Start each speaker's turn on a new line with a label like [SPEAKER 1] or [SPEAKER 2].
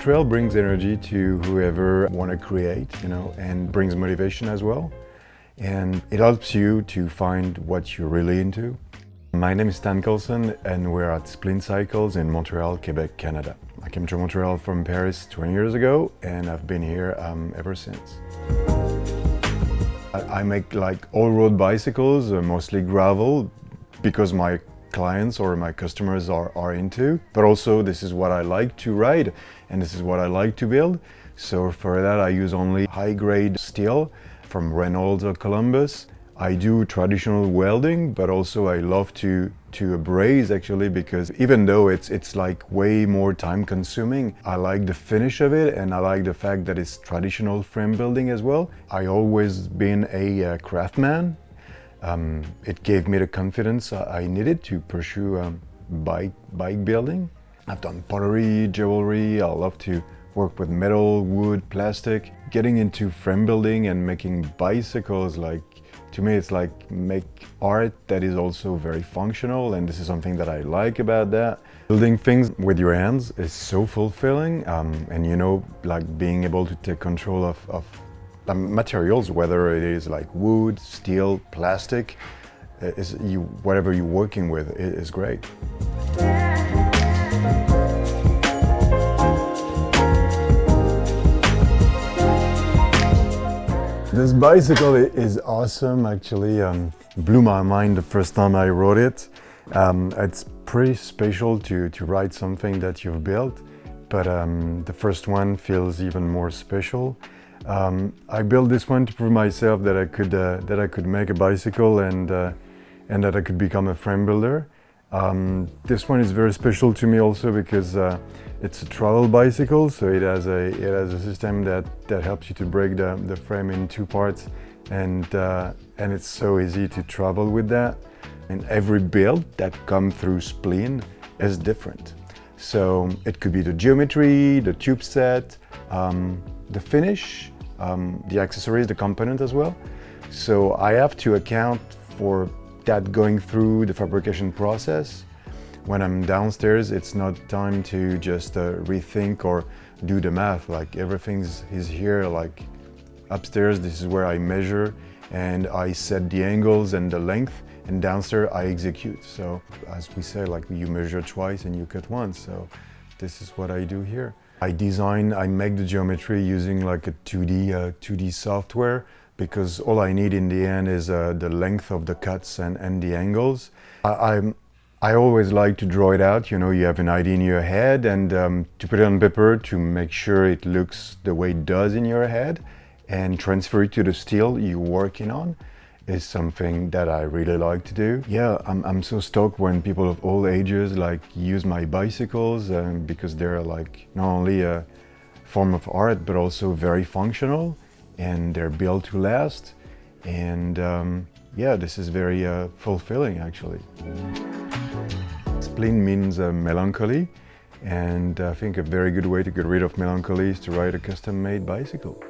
[SPEAKER 1] Montreal brings energy to whoever want to create, and brings motivation as well. And it helps you to find what you're really into. My name is Stan Colson and we're at Spleen Cycles in Montreal, Quebec, Canada. I came to Montreal from Paris 20 years ago and I've been here ever since. I make like all-road bicycles, mostly gravel, because my clients or my customers are into, but also this is what I like to ride and this is what I like to build. So for that I use only high-grade steel from Reynolds or Columbus. I do traditional welding, but also I love to abrase actually, because even though it's like way more time consuming, I like the finish of it and I like the fact that it's traditional frame building as well. I always been a craftsman. It gave me the confidence I needed to pursue bike building. I've done pottery, jewelry. I love to work with metal, wood, plastic. Getting into frame building and making bicycles, to me it's like make art that is also very functional, and this is something that I like about that. Building things with your hands is so fulfilling, and like being able to take control of materials, whether it is like wood, steel, plastic, whatever you're working with is great. This bicycle is awesome, actually. Blew my mind the first time I rode it. It's pretty special to ride something that you've built, but the first one feels even more special. I built this one to prove myself that I could make a bicycle and that I could become a frame builder. This one is very special to me also because it's a travel bicycle, so it has a system that helps you to break the frame in two parts, and it's so easy to travel with that. And every build that comes through Spleen is different. So it could be the geometry, the tube set, the finish, the accessories, the component as well. So I have to account for that going through the fabrication process. When I'm downstairs, it's not time to just rethink or do the math. Like everything is here. Like upstairs, this is where I measure and I set the angles and the length, and downstairs I execute. So as we say, like you measure twice and you cut once. So this is what I do here. I make the geometry using like a 2D software, because all I need in the end is the length of the cuts and the angles. I always like to draw it out. You have an idea in your head, and to put it on paper to make sure it looks the way it does in your head and transfer it to the steel you're working on is something that I really like to do. Yeah, I'm so stoked when people of all ages use my bicycles, because they're like not only a form of art but also very functional, and they're built to last. And yeah, this is very fulfilling actually. Spleen means melancholy, and I think a very good way to get rid of melancholy is to ride a custom-made bicycle.